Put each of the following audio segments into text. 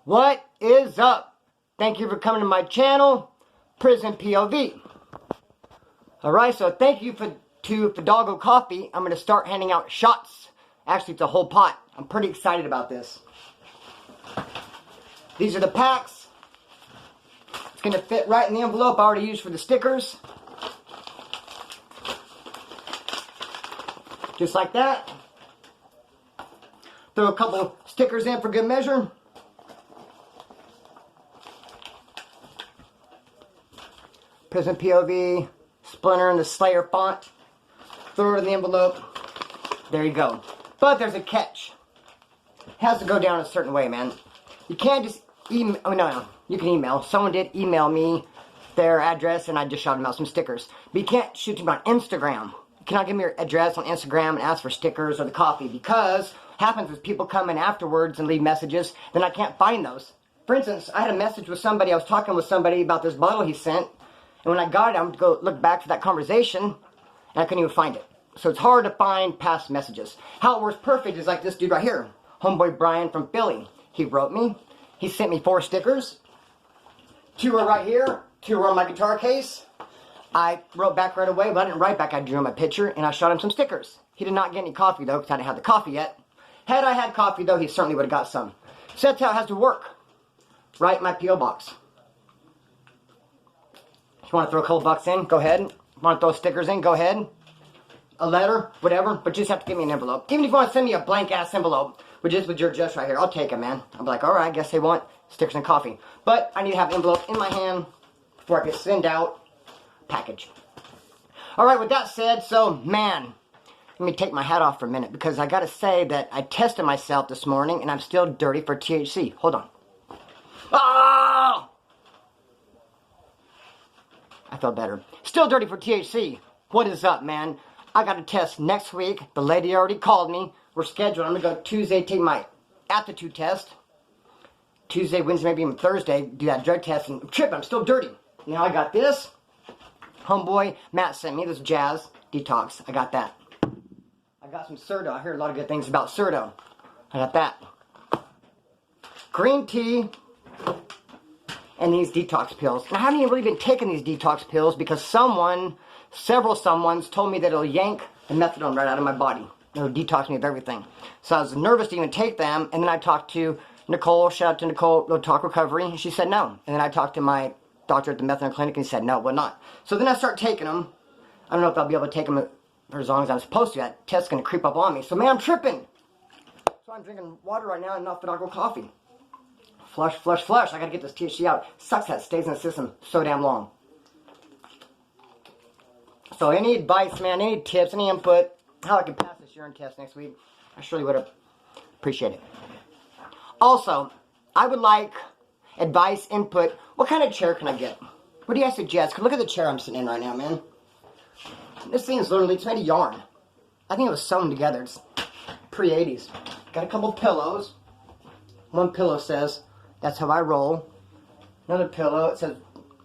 What is up? Thank you for coming to my channel, Prison POV. Alright, so thank you to Fidalgo Coffee. I'm going to start handing out shots. Actually, it's a whole pot. I'm pretty excited about this. These are the packs. It's going to fit right in the envelope I already used for the stickers. Just like that. Throw a couple stickers in for good measure. Prison POV, Splinter in the Slayer font. Throw it in the envelope. There you go. But there's a catch. It has to go down a certain way, man. You can't just email. Oh, no. You can email. Someone did email me their address, and I just shot them out some stickers. But you can't shoot them on Instagram. You cannot give me your address on Instagram and ask for stickers or the coffee, because what happens is people come in afterwards and leave messages, then I can't find those. For instance, I had a message with somebody. I was talking with somebody about this bottle he sent, and when I got it, I'm going to go look back for that conversation, and I couldn't even find it. So it's hard to find past messages. How it works perfect is like this dude right here. Homeboy Brian from Philly. He wrote me. He sent me 4 stickers. 2 are right here. 2 are on my guitar case. I wrote back right away, but I didn't write back. I drew him a picture, and I shot him some stickers. He did not get any coffee, though, because I didn't have the coffee yet. Had I had coffee, though, he certainly would have got some. So that's how it has to work. Right in my P.O. box. If you want to throw a couple bucks in, go ahead. If you want to throw stickers in, go ahead. A letter, whatever, but you just have to give me an envelope. Even if you want to send me a blank-ass envelope, with your address right here, I'll take it, man. I'm like, alright, I guess they want stickers and coffee. But I need to have an envelope in my hand before I can send out a package. Alright, with that said, so, man, let me take my hat off for a minute, because I gotta say that I tested myself this morning, and I'm still dirty for THC. Hold on. Ah! I feel better. Still dirty for THC. What is up, man? I got a test next week. The lady already called me. We're scheduled. I'm going to go Tuesday, take my aptitude test. Tuesday, Wednesday, maybe even Thursday, do that drug test. And I'm tripping. I'm still dirty. Now I got this. Homeboy Matt sent me this Jazz Detox. I got that. I got some Serto. I heard a lot of good things about Serto. I got that. Green tea. And these detox pills. Now, I haven't even really been taking these detox pills because several someones told me that it'll yank the methadone right out of my body. It'll detox me of everything. So I was nervous to even take them, and then I talked to Nicole, shout out to Nicole, Low Talk Recovery, and she said no. And then I talked to my doctor at the methadone clinic, and he said no, will not. So then I start taking them. I don't know if I'll be able to take them for as long as I'm supposed to. That test's going to creep up on me. So man, I'm tripping. So I'm drinking water right now and not Fidalgo coffee. Flush, flush, flush. I gotta get this THC out. Sucks that it stays in the system so damn long. So any advice, man, any tips, any input, how I can pass this urine test next week, I surely would appreciate it. Also, I would like advice, input. What kind of chair can I get? What do you guys suggest? 'Cause look at the chair I'm sitting in right now, man. This thing is literally, it's made of yarn. I think it was sewn together. It's pre-80s. Got a couple pillows. One pillow says, "That's how I roll." Another pillow, it says,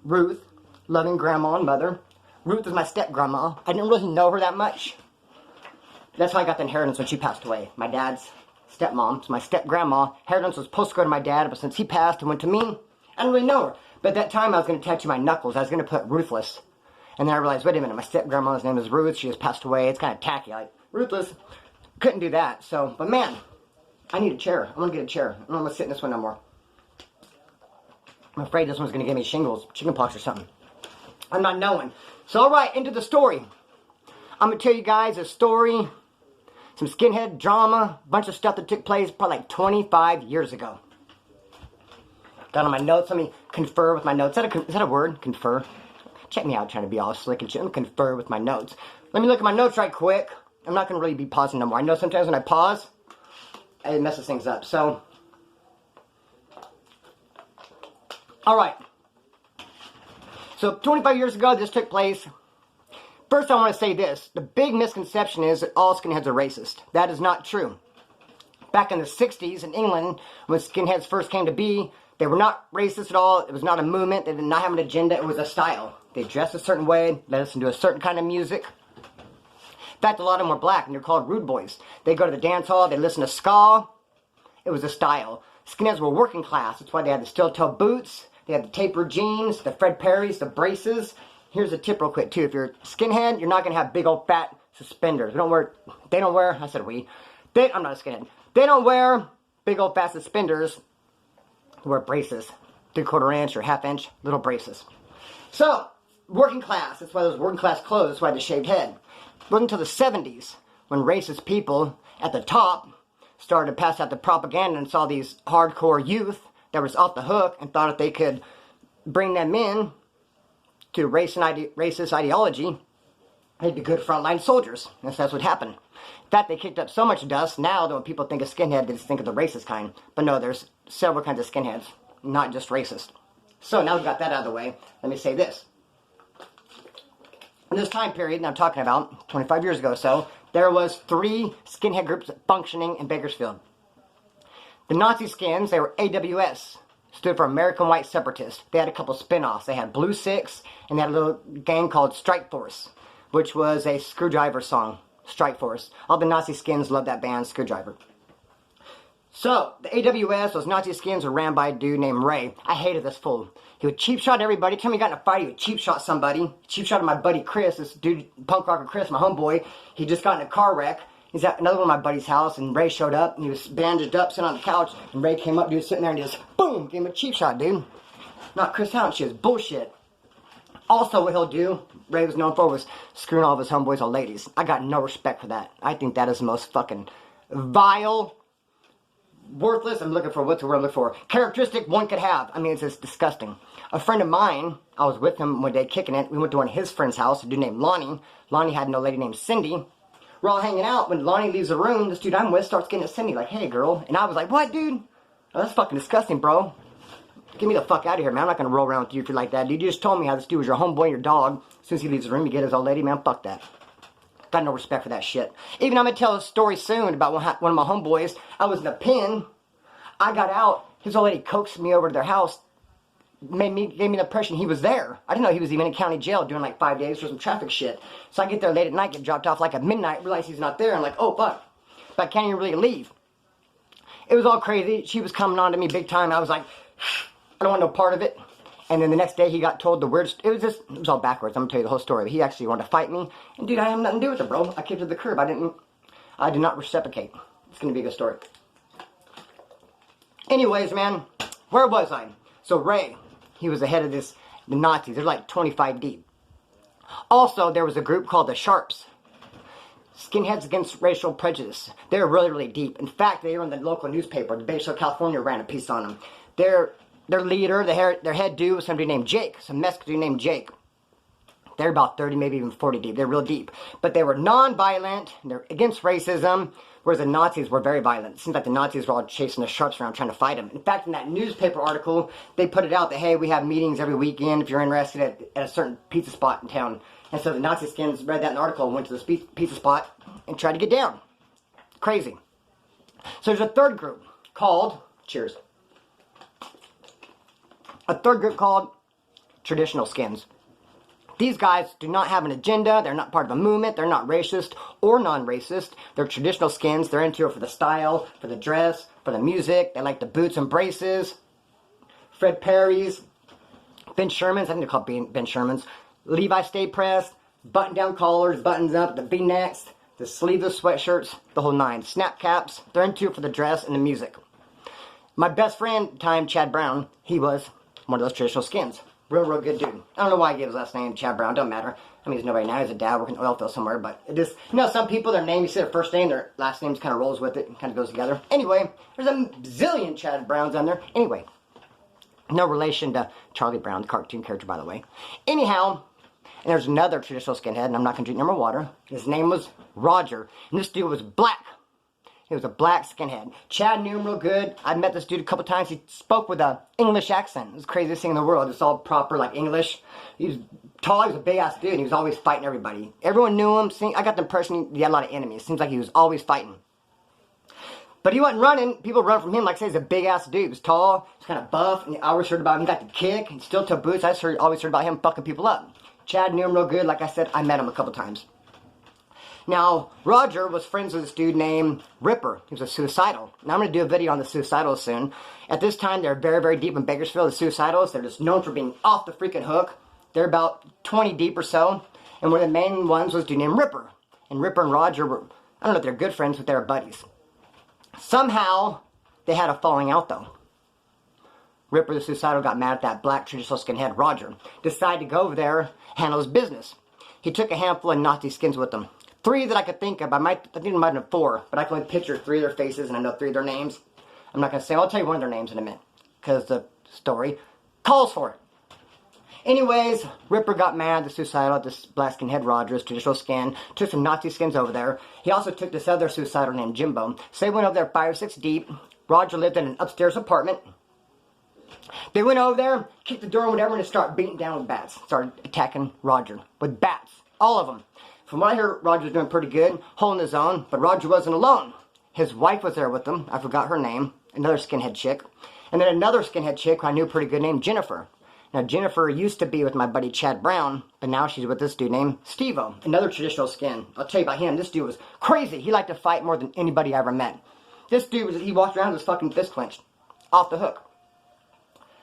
"Ruth, loving grandma and mother." Ruth is my step-grandma. I didn't really know her that much. That's how I got the inheritance when she passed away. My dad's stepmom, so my step-grandma. Inheritance was supposed to go to my dad, but since he passed and went to me, I didn't really know her. But at that time, I was going to tattoo my knuckles. I was going to put Ruthless. And then I realized, wait a minute, my step-grandma's name is Ruth. She just passed away. It's kind of tacky. Like, Ruthless. Couldn't do that. So, but man, I need a chair. I'm going to get a chair. I'm not going to sit in this one no more. I'm afraid this one's going to give me shingles, chickenpox or something. I'm not knowing. So, alright, into the story. I'm going to tell you guys a story, some Skinhead Drama, a bunch of stuff that took place probably like 25 years ago. Got on my notes. Let me confer with my notes. Is that a word? Confer? Check me out trying to be all slick and shit. Let me confer with my notes. Let me look at my notes right quick. I'm not going to really be pausing no more. I know sometimes when I pause, it messes things up. So, alright. So, 25 years ago, this took place. First, I want to say this. The big misconception is that all skinheads are racist. That is not true. Back in the 60s in England, when skinheads first came to be, they were not racist at all. It was not a movement. They did not have an agenda. It was a style. They dressed a certain way. They listened to a certain kind of music. In fact, a lot of them were black, and they're called rude boys. They go to the dance hall. They listen to ska. It was a style. Skinheads were working class. That's why they had the steel-toe boots. They had the tapered jeans, the Fred Perrys, the braces. Here's a tip real quick, too. If you're a skinhead, you're not going to have big old fat suspenders. I'm not a skinhead. They don't wear big old fat suspenders. They wear braces. 3/4 inch or 1/2 inch little braces. So, working class. That's why those working class clothes. That's why the shaved head. It wasn't until the 70s when racist people at the top started to pass out the propaganda and saw these hardcore youth that was off the hook and thought if they could bring them in to racist ideology, they'd be good frontline soldiers. That's what happened. In fact, they kicked up so much dust now that when people think of skinhead, they just think of the racist kind. But no, there's several kinds of skinheads, not just racist. So now we've got that out of the way, let me say this. In this time period, and I'm talking about 25 years ago or so, there was 3 skinhead groups functioning in Bakersfield. The Nazi skins, they were AWS, stood for American White Separatists. They had a couple spin-offs. They had Blue Six, and they had a little gang called Strike Force, which was a Screwdriver song. Strike Force. All the Nazi skins loved that band, Screwdriver. So, the AWS, those Nazi skins, were ran by a dude named Ray. I hated this fool. He would cheap shot everybody. Every time he got in a fight, he would cheap shot somebody. Cheap shot my buddy Chris, this dude, punk rocker Chris, my homeboy. He just got in a car wreck. He's at another one of my buddy's house, and Ray showed up, and he was bandaged up, sitting on the couch, and Ray came up, dude, sitting there, and he just, boom, gave him a cheap shot, dude. Not Chris Hound shit, it's bullshit. Also, what he'll do, Ray was known for, was screwing all of his homeboys or ladies. I got no respect for that. I think that is the most fucking vile, worthless, I'm looking for, what's the word I'm looking for, characteristic one could have. I mean, it's just disgusting. A friend of mine, I was with him one day kicking it. We went to one of his friend's house, a dude named Lonnie. Lonnie had no lady named Cindy. We're all hanging out. When Lonnie leaves the room, this dude I'm with starts getting at Cindy, like, hey, girl. And I was like, what, dude? Oh, that's fucking disgusting, bro. Get me the fuck out of here, man. I'm not going to roll around with you if you're like that, dude. You just told me how this dude was your homeboy and your dog. As soon as he leaves the room, you get his old lady, man. Fuck that. Got no respect for that shit. Even I'm going to tell a story soon about one of my homeboys. I was in a pen. I got out. His old lady coaxed me over to their house. Gave me the impression he was there. I didn't know he was even in county jail doing like 5 days for some traffic shit. So I get there late at night, get dropped off like at midnight, realize he's not there. I'm like, oh fuck. But I can't even really leave. It was all crazy. She was coming on to me big time. I was like, I don't want no part of it. And then the next day he got told the words. It was all backwards. I'm gonna tell you the whole story. But he actually wanted to fight me. And dude, I have nothing to do with it, bro. I kicked to the curb. I did not reciprocate. It's gonna be a good story. Anyways, man, where was I? So Ray, he was the head of the Nazis. They're like 25 deep. Also, there was a group called the Sharps. Skinheads Against Racial Prejudice. They're really, really deep. In fact, they were in the local newspaper. The Bakersfield, California ran a piece on them. Their leader, their head dude was somebody named Jake. Some Mexican dude named Jake. They're about 30, maybe even 40 deep. They're real deep. But they were non-violent. They're against racism. Whereas the Nazis were very violent. It seems like the Nazis were all chasing the Sharps around trying to fight them. In fact, in that newspaper article, they put it out that, hey, we have meetings every weekend if you're interested at a certain pizza spot in town. And so the Nazi skins read that in the article and went to this pizza spot and tried to get down. Crazy. So there's a third group called, cheers, a third group called Traditional Skins. These guys do not have an agenda. They're not part of a movement. They're not racist or non-racist. They're traditional skins. They're into it for the style, for the dress, for the music. They like the boots and braces. Fred Perry's, Ben Sherman's. I think they're called Ben Sherman's. Levi Stay Pressed, button-down collars, buttons up, the V-necks, the sleeveless sweatshirts, the whole nine. Snap caps. They're into it for the dress and the music. My best friend at the time, Chad Brown, he was one of those traditional skins. Real good dude. I don't know why I gave his last name, Chad Brown. Don't matter. I mean, he's nobody now. He's a dad working in oil field somewhere. But it just, you know, some people, their name, you see their first name, their last name kind of rolls with it and kind of goes together. Anyway, there's a zillion Chad Browns on there. Anyway, no relation to Charlie Brown, the cartoon character, by the way. Anyhow, and there's another traditional skinhead, and I'm not going to drink no more water. His name was Roger. And this dude was black. He was a black skinhead. Chad knew him real good. I met this dude a couple times. He spoke with an English accent. It was the craziest thing in the world. It's all proper, like English. He was tall. He was a big-ass dude. And he was always fighting everybody. Everyone knew him. I got the impression he had a lot of enemies. It seems like he was always fighting. But he wasn't running. People run from him. Like I say, he's a big-ass dude. He was tall. He was kind of buff. And I always heard about him. He got the kick. He still took boots. Always heard about him fucking people up. Chad knew him real good. Like I said, I met him a couple times. Now, Roger was friends with this dude named Ripper. He was a suicidal. Now, I'm going to do a video on the suicidals soon. At this time, they're very, very deep in Bakersfield, the suicidals. They're just known for being off the freaking hook. They're about 20 deep or so. And one of the main ones was a dude named Ripper. And Ripper and Roger were, I don't know if they're good friends, but they were buddies. Somehow, they had a falling out, though. Ripper, the suicidal, got mad at that black traditional skinhead, Roger. Decided to go over there, handle his business. He took a handful of Nazi skins with him. 3 that I could think of. I think it might have been 4, but I can only picture 3 of their faces, and I know 3 of their names. I'm not going to say, I'll tell you one of their names in a minute, because the story calls for it. Anyways, Ripper got mad, the suicidal, at this black skinhead Roger's traditional skin, took some Nazi skins over there. He also took this other suicidal named Jimbo. So they went over there 5 or 6 deep. Roger lived in an upstairs apartment. They went over there, kicked the door and whatever, and just started beating down with bats. Started attacking Roger with bats. All of them. From what I heard, Roger was doing pretty good, holding his own, but Roger wasn't alone. His wife was there with him. I forgot her name. Another skinhead chick. And then another skinhead chick who I knew pretty good named Jennifer. Now, Jennifer used to be with my buddy Chad Brown, but now she's with this dude named Steve-O, another traditional skin. I'll tell you about him. This dude was crazy. He liked to fight more than anybody I ever met. This dude, he walked around with his fucking fist clenched. Off the hook.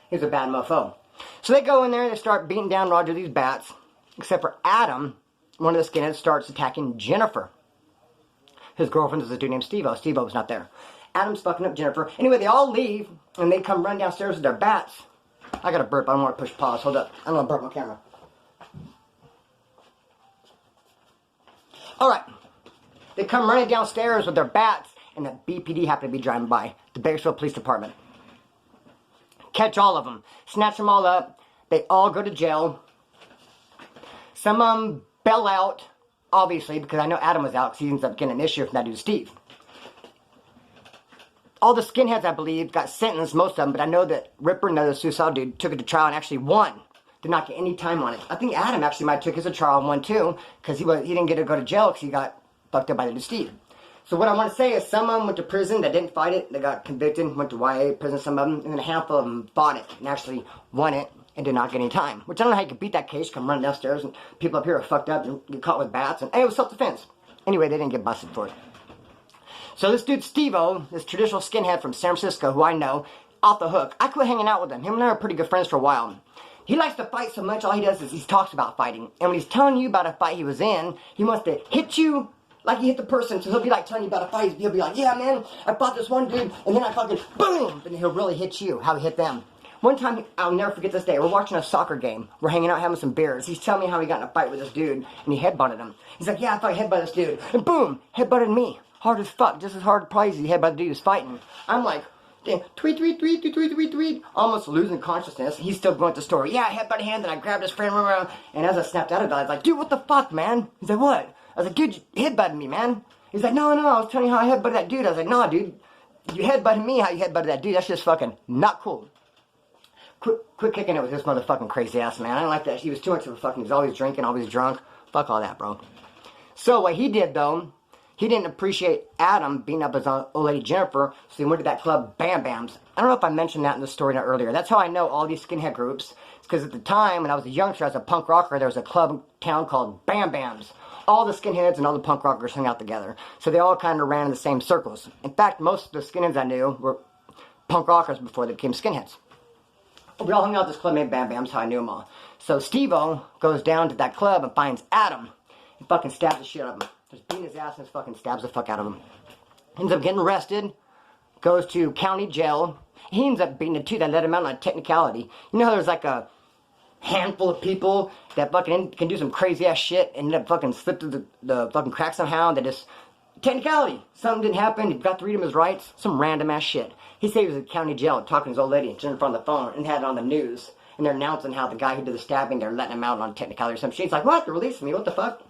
He was a bad mofo. So they go in there, they start beating down Roger with these bats, except for Adam, one of the skinheads, starts attacking Jennifer. His girlfriend is a dude named Steve-O. Steve-O was not there. Adam's fucking up Jennifer. Anyway, they all leave, and they come run downstairs with their bats. I got to burp. I don't want to push pause. Hold up. I don't want to burp my camera. Alright. They come running downstairs with their bats, and the BPD happened to be driving by. The Bakersfield Police Department. Catch all of them. Snatch them all up. They all go to jail. Some of them bail out, obviously, because I know Adam was out, because he ends up getting an issue from that dude Steve. All the skinheads, I believe, got sentenced, most of them, but I know that Ripper, another suicidal dude, took it to trial and actually won. Did not get any time on it. I think Adam actually might have took his to trial and won too, because he didn't get to go to jail because he got fucked up by the dude Steve. So what I want to say is some of them went to prison that didn't fight it. They got convicted, went to YA prison, some of them, and then a handful of them fought it and actually won it and did not get any time. Which I don't know how you could beat that case, come running downstairs, and people up here are fucked up and get caught with bats, and hey, it was self-defense. Anyway, they didn't get busted for it. So this dude Steve-O, this traditional skinhead from San Francisco, who I know, off the hook. I quit hanging out with him. Him and I were pretty good friends for a while. He likes to fight so much, all he does is he talks about fighting. And when he's telling you about a fight he was in, he wants to hit you like he hit the person. So he'll be like telling you about a fight. He'll be like, yeah, man, I fought this one dude, and then I fucking boom! And he'll really hit you, how he hit them. One time, I'll never forget this day, we're watching a soccer game. We're hanging out having some beers. He's telling me how he got in a fight with this dude, and he headbutted him. He's like, yeah, I thought I headbutted this dude. And boom, headbutted me. Hard as fuck, just as hard probably as he headbutted the dude who's fighting. I'm like, damn, tweet, tweet, tweet, tweet, tweet, tweet, tweet. Almost losing consciousness. He's still going with the story. Yeah, I headbutted him, then I grabbed his friend, and as I snapped out of it, I was like, dude, what the fuck, man? He's like, what? I was like, dude, you headbutted me, man. He's like, no, I was telling you how I headbutted that dude. I was like, no, dude, you headbutted me how you headbutted that dude. That's just fucking not cool. Quit kicking it with this motherfucking crazy ass man. I don't like that. He was too much of a fucking, he's always drinking, always drunk. Fuck all that, bro. So what he did, though, he didn't appreciate Adam beating up his old lady Jennifer, so he went to that club Bam Bams. I don't know if I mentioned that in the story earlier. That's how I know all these skinhead groups. It's because at the time, when I was a youngster, as a punk rocker, there was a club in town called Bam Bams. All the skinheads and all the punk rockers hung out together. So they all kind of ran in the same circles. In fact, most of the skinheads I knew were punk rockers before they became skinheads. We all hung out at this club named Bam Bam's, how I knew them all. So Steve-O goes down to that club and finds Adam. He fucking stabs the shit out of him. Just beating his ass and just fucking stabs the fuck out of him. Ends up getting arrested. Goes to county jail. He ends up beating it too. They let him out on a technicality. You know how there's like a handful of people that fucking can do some crazy ass shit and end up fucking slip through the fucking crack somehow. They just... Technicality. Something didn't happen. He got to read him his rights. Some random ass shit. He said he was in county jail talking to his old lady and Jennifer on the phone and had it on the news. And they're announcing how the guy who did the stabbing, they're letting him out on technicality or some shit. He's like, what? They're releasing me? What the fuck?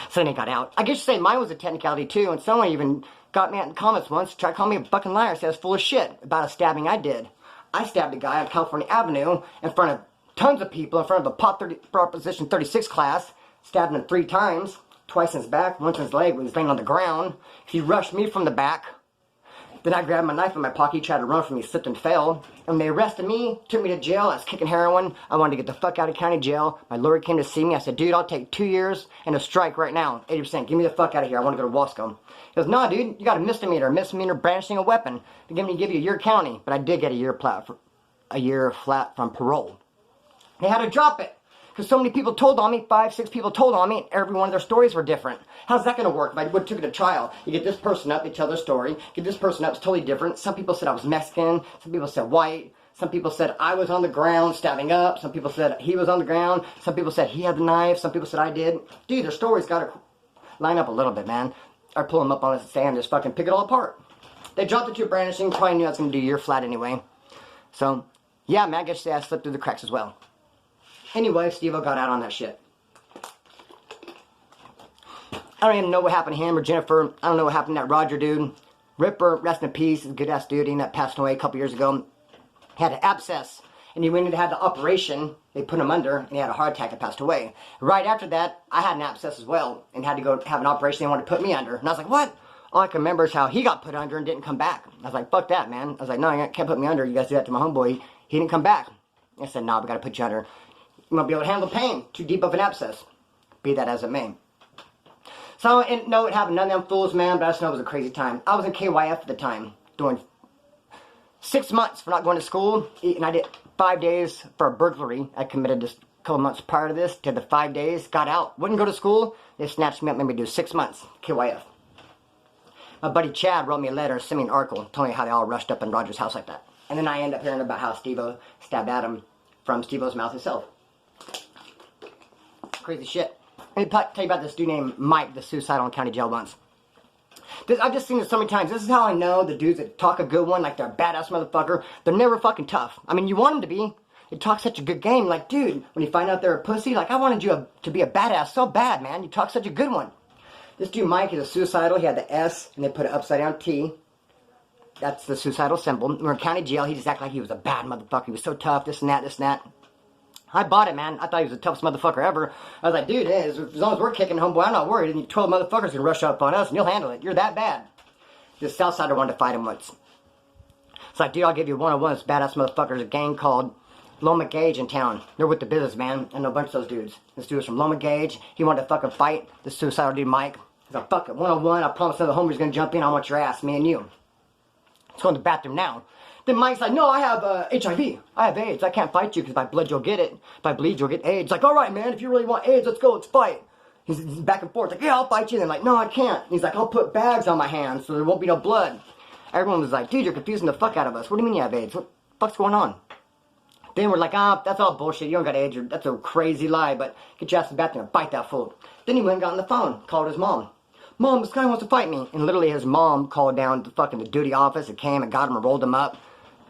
So then he got out. I guess you say mine was a technicality too, and someone even got me out in the comments once, tried to call me a fucking liar, said I was full of shit about a stabbing I did. I stabbed a guy on California Avenue in front of tons of people, in front of a Proposition 36 class, stabbed him 3 times, twice in his back, once in his leg when he was laying on the ground. He rushed me from the back, Then I grabbed my knife in my pocket. He tried to run from me, slipped and fell. And when they arrested me, took me to jail. I was kicking heroin. I wanted to get the fuck out of county jail. My lawyer came to see me. I said, dude, I'll take 2 years and a strike right now. 80%. Get me the fuck out of here. I want to go to Wasco. He goes, nah, dude, you got a misdemeanor brandishing a weapon. They're going to give you a year county. But I did get a year flat from parole. They had to drop it. Because so many people told on me, 5, 6 people told on me, and every one of their stories were different. How's that going to work if I would took it to trial? You get this person up, they tell their story. Get this person up, it's totally different. Some people said I was Mexican. Some people said white. Some people said I was on the ground stabbing up. Some people said he was on the ground. Some people said he had the knife. Some people said I did. Dude, their stories got to line up a little bit, man. Or pull them up on the stand, just fucking pick it all apart. They dropped it to brandishing. Probably knew I was going to do a year flat anyway. So, yeah, man, I guess I slipped through the cracks as well. Anyway, Steve-O got out on that shit. I don't even know what happened to him or Jennifer. I don't know what happened to that Roger dude. Ripper, rest in peace. He's a good-ass dude. He passed away a couple years ago. He had an abscess. And he went in to have the operation. They put him under, and he had a heart attack and passed away. Right after that, I had an abscess as well. And had to go have an operation. They wanted to put me under. And I was like, what? All I can remember is how he got put under and didn't come back. I was like, fuck that, man. I was like, no, you can't put me under. You guys do that to my homeboy. He didn't come back. I said, no, we got to put you under. You won't be able to handle pain. Too deep of an abscess. Be that as it may. So I didn't know it happened. None of them fools, man, but I just know it was a crazy time. I was in KYF at the time, doing 6 months for not going to school, and I did 5 days for a burglary. I committed this a couple months prior to this. Did the 5 days, got out, wouldn't go to school. They snatched me up, made me do 6 months, KYF. My buddy Chad wrote me a letter, sent me an article, telling me how they all rushed up in Roger's house like that. And then I ended up hearing about how Steve-O stabbed Adam from Steve-O's mouth himself. Crazy shit. Let me tell you about this dude named Mike, the suicidal in county jail once. I've just seen this so many times. This is how I know the dudes that talk a good one, like they're a badass motherfucker. They're never fucking tough. I mean, you want them to be. They talk such a good game. Like, dude, when you find out they're a pussy, like, I wanted you to be a badass so bad, man. You talk such a good one. This dude Mike is a suicidal. He had the S, and they put an upside down T. That's the suicidal symbol. We're in county jail. He just acted like he was a bad motherfucker. He was so tough, this and that, this and that. I bought it, man. I thought he was the toughest motherfucker ever. I was like, dude, as long as we're kicking homeboy, I'm not worried. And 12 motherfuckers can rush up on us, and you'll handle it. You're that bad. This Southsider wanted to fight him once. It's like, dude, I'll give you one-on-one. This badass motherfuckers, a gang called Loma Gage in town. They're with the business, man. I know a bunch of those dudes. This dude was from Loma Gage. He wanted to fucking fight this suicidal dude, Mike. He's like, fuck it, one-on-one. I promise none of the homies going to jump in. I want your ass, me and you. Let's go in the bathroom now. Then Mike's like, no, I have HIV. I have AIDS. I can't fight you because if I bleed, you'll get it. If I bleed, you'll get AIDS. Like, all right, man, if you really want AIDS, let's go, let's fight. He's back and forth. Like, yeah, I'll fight you. And like, no, I can't. And he's like, I'll put bags on my hands so there won't be no blood. Everyone was like, dude, you're confusing the fuck out of us. What do you mean you have AIDS? What the fuck's going on? Then we're like, that's all bullshit. You don't got AIDS. That's a crazy lie. But get your ass in the bathroom and fight that fool. Then he went and got on the phone. Called his mom. Mom, this guy wants to fight me. And literally his mom called down to fucking the duty office and came and got him and rolled him up.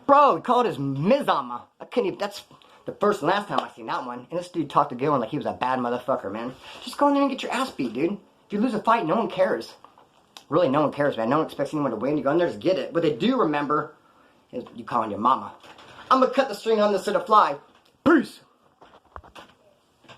Bro, he called his Mizama. I couldn't even, that's the first and last time I seen that one. And this dude talked to Gillen like he was a bad motherfucker, man. Just go in there and get your ass beat, dude. If you lose a fight, no one cares. Really, no one cares, man. No one expects anyone to win. You go in there, just get it. What they do remember is you calling your mama. I'm gonna cut the string on this to the fly. Peace.